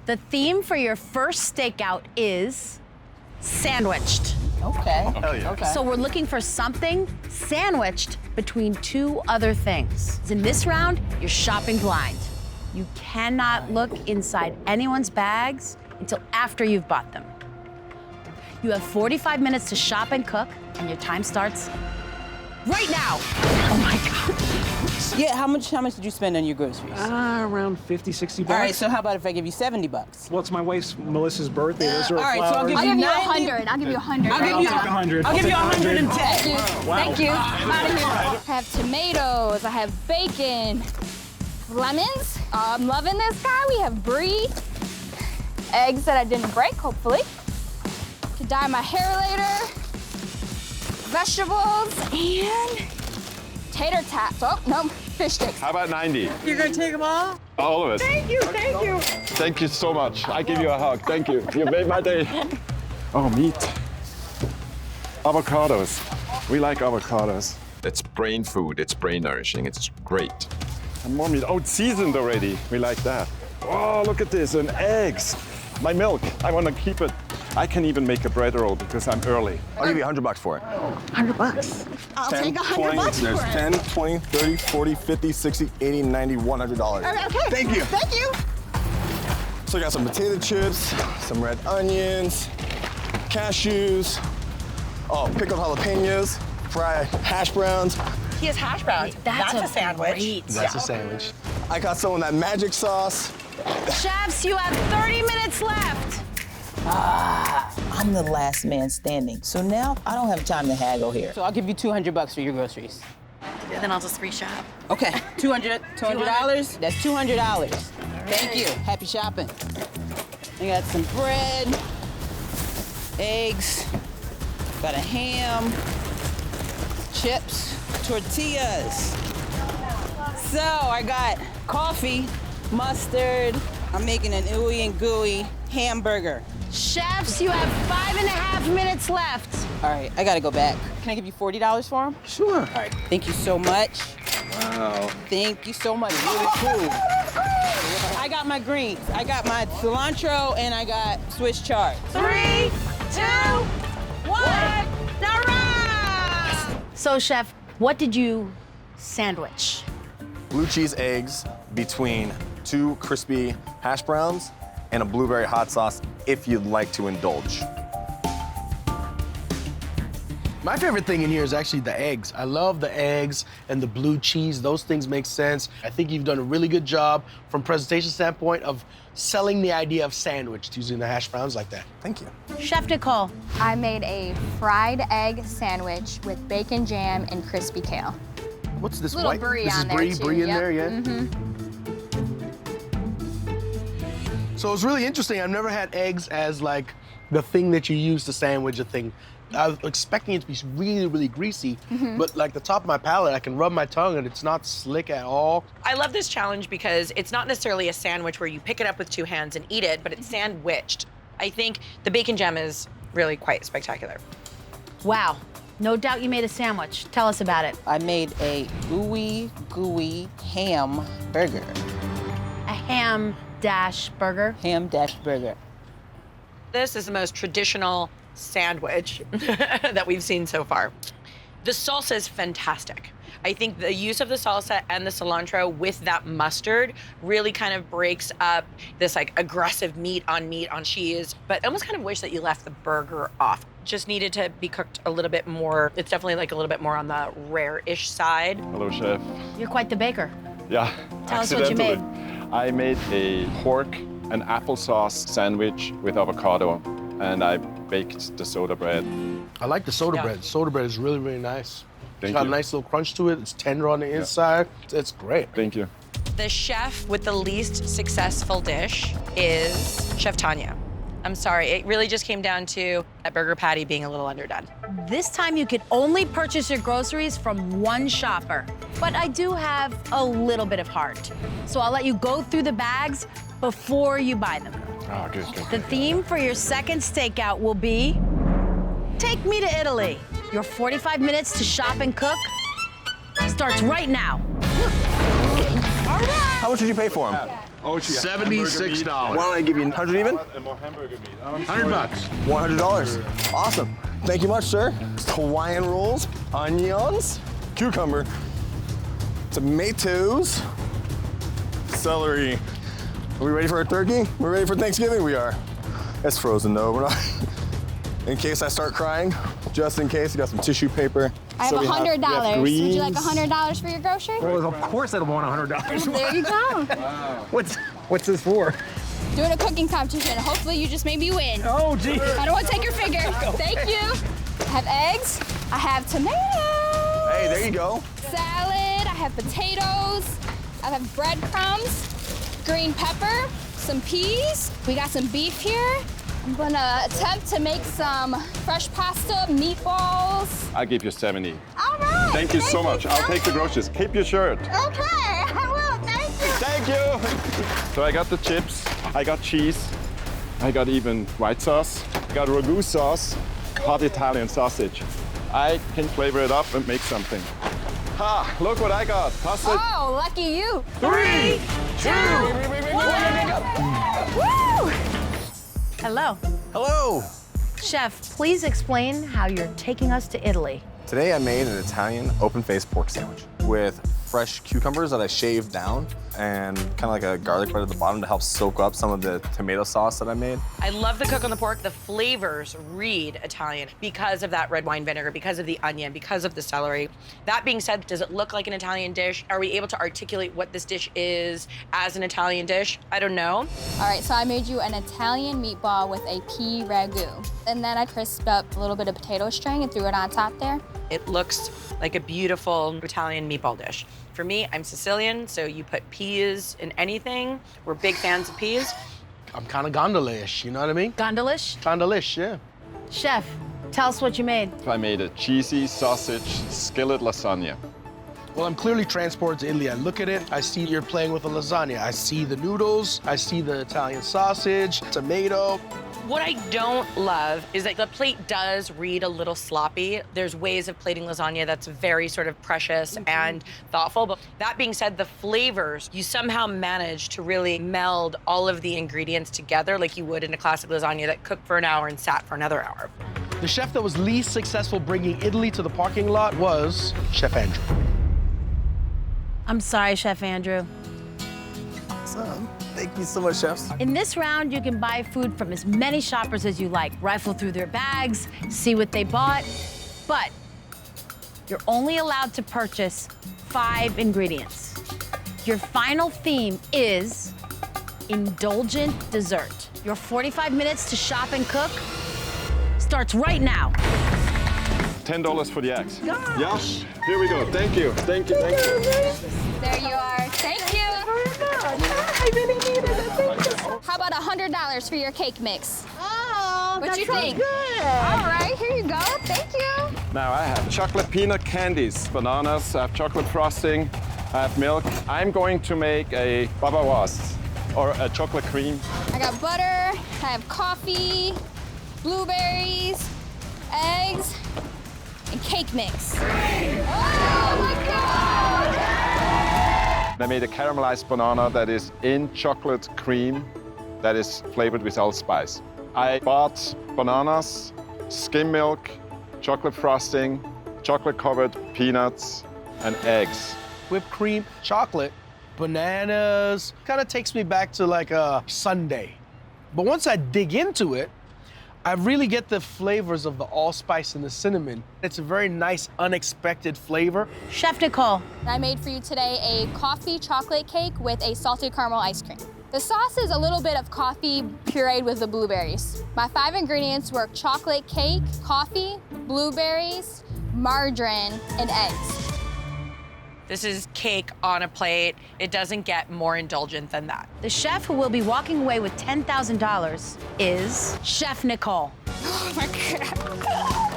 The theme for your first stakeout is sandwiched. Okay. Hell yeah. Okay. So we're looking for something sandwiched between two other things. In this round, you're shopping blind. You cannot look inside anyone's bags until after you've bought them. You have 45 minutes to shop and cook, and your time starts right now. Oh my God. Yeah, how much did you spend on your groceries? Around 50, 60 bucks. All right, so how about if I give you 70 bucks? Well, it's my wife's, Melissa's birthday. Those are all right, so I'll flowers. give I'll you give you 90. 100. I'll give you 100. I'll give I'll you take 100. I'll give you 110. Thank you. Wow. Thank you. I'm out of here. I have tomatoes. I have bacon. Lemons. I'm loving this guy. We have brie. Eggs that I didn't break, hopefully. To dye my hair later. Vegetables and tater tots. Oh, no, fish sticks. How about 90? You're gonna take them all? All of it. Thank you, thank you. Thank you so much. I give you a hug. Thank you. You made my day. Oh, meat. Avocados. We like avocados. It's brain food. It's brain nourishing. It's great. And more meat. Oh, it's seasoned already. We like that. Oh, look at this. And eggs. My milk. I want to keep it. I can even make a bread roll because I'm early. I'll give you $100 for it. $100. I'll 10, take 100 20, bucks there's for it. 10, 20, 30, 40, 50, 60, 80, 90, $100. Okay. Thank you. Thank you. So I got some potato chips, some red onions, cashews, pickled jalapenos, fried hash browns. He has hash browns. That's a sandwich. Great. That's a sandwich. I got some of that magic sauce. Chefs, you have 30 minutes left. I'm the last man standing. So now I don't have time to haggle here. So I'll give you 200 bucks for your groceries. Then I'll just reshop. Okay, $200. That's $200. Thank you. Happy shopping. I got some bread, eggs, got a ham, chips, tortillas. So I got coffee, mustard. I'm making an ooey and gooey hamburger. Chefs, you have 5.5 minutes left. All right, I gotta go back. Can I give you $40 for them? Sure. All right, thank you so much. Wow. Thank you so much. Really cool. I got my greens. I got my cilantro and I got Swiss chard. 3, 2, 1. Hurrah! So, Chef, what did you sandwich? Blue cheese eggs between 2 crispy hash browns and a blueberry hot sauce if you'd like to indulge. My favorite thing in here is actually the eggs. I love the eggs and the blue cheese. Those things make sense. I think you've done a really good job from presentation standpoint of selling the idea of sandwich using the hash browns like that. Thank you. Chef Nicole. I made a fried egg sandwich with bacon jam and crispy kale. What's this Little white? brie This on is there, brie, too. brie in Yep. there, yeah? So it's really interesting. I've never had eggs as like the thing that you use to sandwich a thing. I was expecting it to be really, really greasy, but like the top of my palate, I can rub my tongue and it's not slick at all. I love this challenge because it's not necessarily a sandwich where you pick it up with 2 hands and eat it, but it's sandwiched. I think the bacon gem is really quite spectacular. Wow. No doubt you made a sandwich. Tell us about it. I made a ooey gooey ham burger. A ham dash burger. Ham dash burger. This is the most traditional sandwich that we've seen so far. The salsa is fantastic. I think the use of the salsa and the cilantro with that mustard really kind of breaks up this like aggressive meat on cheese, but I almost kind of wish that you left the burger off. Just needed to be cooked a little bit more. It's definitely like a little bit more on the rare-ish side. Hello, chef. You're quite the baker. Yeah. Tell us what you made. I made a pork and applesauce sandwich with avocado, and I baked the soda bread. I like the soda Yeah. bread. Soda bread is really, really nice. Thank It's got you. a nice little crunch to it. It's tender on the inside. It's great. Thank you. The chef with the least successful dish is Chef Tanya. I'm sorry, it really just came down to that burger patty being a little underdone. This time you can only purchase your groceries from one shopper. But I do have a little bit of heart. So I'll let you go through the bags before you buy them. Oh, good, good. The theme for your second stakeout will be Take Me to Italy. Your 45 minutes to shop and cook starts right now. How much did you pay for them? Oh, she $76. Why don't I give you 100 even? And more hamburger meat. $100. $100. Awesome. Thank you much, sir. Hawaiian rolls, onions, cucumber, tomatoes, celery. Are we ready for our turkey? We're ready for Thanksgiving? We are. It's frozen though. We're not. In case I start crying, just in case, you got some tissue paper. I have So we $100. Would you like greens. $100 for your grocery? Well, of course I don't want $100. There you go. What's this for? Doing a cooking competition. Hopefully you just made me win. Oh, gee. I don't want to take your figure. Thank you. I have eggs. I have tomatoes. Hey, there you go. Salad. I have potatoes. I have breadcrumbs, green pepper, some peas. We got some beef here. I'm gonna attempt to make some fresh pasta, meatballs. I'll give you 70. All right. Thank you so much. I'll take the groceries. Keep your shirt. Okay, I will. Thank you. Thank you. So I got the chips, I got cheese, I got even white sauce, I got ragu sauce, hot Italian sausage. I can flavor it up and make something. Ha, look what I got. Pasta. Oh, lucky you. 3, 2, 1. Woo! Hello. Hello. Chef, please explain how you're taking us to Italy. Today I made an Italian open-faced pork sandwich with fresh cucumbers that I shaved down and kind of like a garlic bread at the bottom to help soak up some of the tomato sauce that I made. I love the cook on the pork. The flavors read Italian because of that red wine vinegar, because of the onion, because of the celery. That being said, does it look like an Italian dish? Are we able to articulate what this dish is as an Italian dish? I don't know. All right, so I made you an Italian meatball with a pea ragu. And then I crisped up a little bit of potato string and threw it on top there. It looks like a beautiful Italian meatball dish. For me, I'm Sicilian, so you put peas in anything. We're big fans of peas. I'm kind of gondola-ish, you know what I mean? Gondolish? Gondolish, yeah. Chef, tell us what you made. I made a cheesy sausage skillet lasagna. Well, I'm clearly transported to Italy. I look at it, I see you're playing with a lasagna. I see the noodles, I see the Italian sausage, tomato. What I don't love is that the plate does read a little sloppy. There's ways of plating lasagna that's very sort of precious and thoughtful. But that being said, the flavors, you somehow manage to really meld all of the ingredients together like you would in a classic lasagna that cooked for an hour and sat for another hour. The chef that was least successful bringing Italy to the parking lot was Chef Andrew. I'm sorry, Chef Andrew. Awesome. Thank you so much, chefs. In this round, you can buy food from as many shoppers as you like. Rifle through their bags, see what they bought. But you're only allowed to purchase 5 ingredients. Your final theme is indulgent dessert. Your 45 minutes to shop and cook starts right now. $10 for the eggs. Gosh. Yeah, here we go. Thank you. Thank you. Thank you. There you are. Thank you. I really needed it. Thank you. How about $100 for your cake mix? Oh, What that you sounds think? good. All right, here you go. Thank you. Now I have chocolate peanut candies, bananas, I have chocolate frosting, I have milk. I'm going to make a baba was, or a chocolate cream. I got butter. I have coffee, blueberries, eggs, and cake mix. Oh my God! I made a caramelized banana that is in chocolate cream that is flavored with allspice. I bought bananas, skim milk, chocolate frosting, chocolate-covered peanuts, and eggs. Whipped cream, chocolate, bananas. Kind of takes me back to like a sundae. But once I dig into it, I really get the flavors of the allspice and the cinnamon. It's a very nice, unexpected flavor. Chef Nicole. I made for you today a coffee chocolate cake with a salted caramel ice cream. The sauce is a little bit of coffee pureed with the blueberries. My 5 ingredients were chocolate cake, coffee, blueberries, margarine, and eggs. This is cake on a plate. It doesn't get more indulgent than that. The chef who will be walking away with $10,000 is Chef Nicole. Oh my God.